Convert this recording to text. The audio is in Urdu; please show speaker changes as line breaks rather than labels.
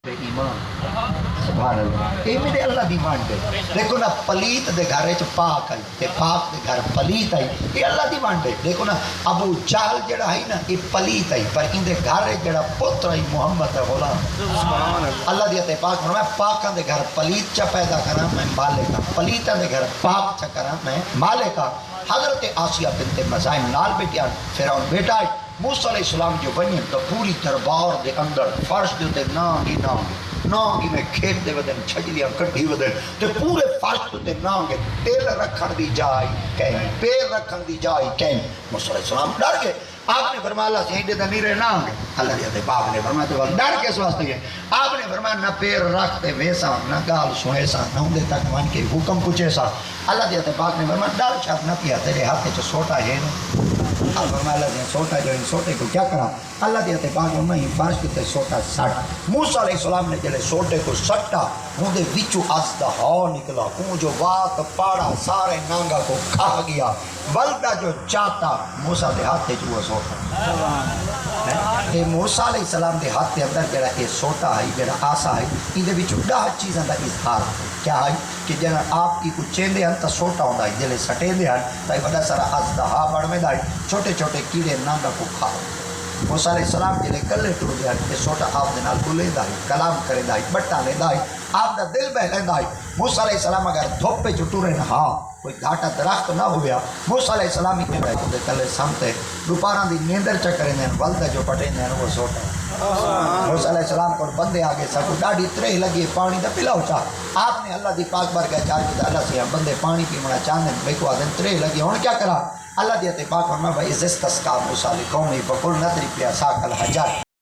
ایمان سبحان اللہ یہ میرے اللہ دی مان دے دیکھو نا پلیت دے گھر وچ پاک آئی تے پاک دے گھر پلیت آئی یہ اللہ دی مان دے دیکھو نا ابو جہل جڑا ہے نا یہ پلیت آئی پر ان دے گھر وچ جڑا پتر آئی محمد غلام سبحان اللہ دی تے پاک میں پاکاں دے گھر پلیت چا پیدا کراں میں مالک ہاں پلیتاں دے گھر پاک چا کراں میں مالک ہاں حضرت آسیہ بنت مزاحم نال بیٹیا فرعون بیٹا موسیٰ علیہ السلام جو بنی تو پوری دربار دے اندر فرش دے تے نانگی میں کھیت دے ودن چھجلیاں کٹھی ودن تے پورے فرش دے نانگے تیل رکھن دی جائی کہیں پیر رکھن دی جائی کہیں موسیٰ علیہ السلام ڈر گئے آپ نے فرمایا اللہ سے ہیڈے دا نیرے نانگے اللہ دیتے باپ نے فرمایا تو ڈر کے سواستے گئے آپ نے فرمایا نہ پیر رکھتے ویسا نہ گال سوئے سا نہ ہوں دے تک مان کے حکم پوچھے سا اللہ دیتے باپ نے فرمایا ڈر شاید نہ پیا تیرے ہاتھ چو سوٹا ہے نا فرمایا اللہ نے سوٹا جو ان سوٹے کو کیا کرا اللہ دیتے پاک میں ہی فرش کتے سوٹا سٹ موسیٰ علیہ السلام نے جلے سوٹے کو سٹا ہوں دے وچو ازدہ ہاں نکلا ہوں جو وات پاڑا سارے نانگا کو کھا گیا بلدہ جو چاہتا موسیٰ دے ہاتھے جو وہ سوٹا یہ موسیٰ علیہ السلام دے ہاتھ دے اندر جڑا یہ سوٹا ہے جڑا آسا ہے ان دے وچو ڈاہ چیزاں دا اظہار کیا ہے کہ جنا آپ کی کچھ چیندے ہیں تا سوٹا ہوندہ ہے جلے سٹیندے ہیں تا بڑا سارا ازدہا بڑھ میں دائی چھوٹے چھوٹے کیڑے نانگا کو کھا موسیٰ علیہ السلام جلے کلے ٹوڑ گیا کہ سوٹا آپ دے نال بلے دائی کلام کرے دائی بٹا لے دائی آپ دا دل بہ لے دائی موسیٰ علیہ السلام اگر دھوپ پہ چٹورے نہ ہاں کوئی گھاٹا درخت نہ ہو گیا موسیٰ علیہ السلام ہی کہہ رہے کلے سامتے دوپاراں دی نیندر چکریں دیں والدہ جو پٹیں دیں وہ سوٹا موسیٰ علیہ السلام کو بندے آگے سا کو ڈاڑی ترے لگی پانی دا پلاؤ چاہ آپ نے اللہ دی پاک بار گئے چار کی اللہ سے بندے پانی پی منا چاندیں بے کو آدھیں ترے لگی ہون کیا کرا اللہ دیتے پاک فرما بھائی عزت تسکا موسیٰ علیہ قومی بکل ندری پیا ساکل حجر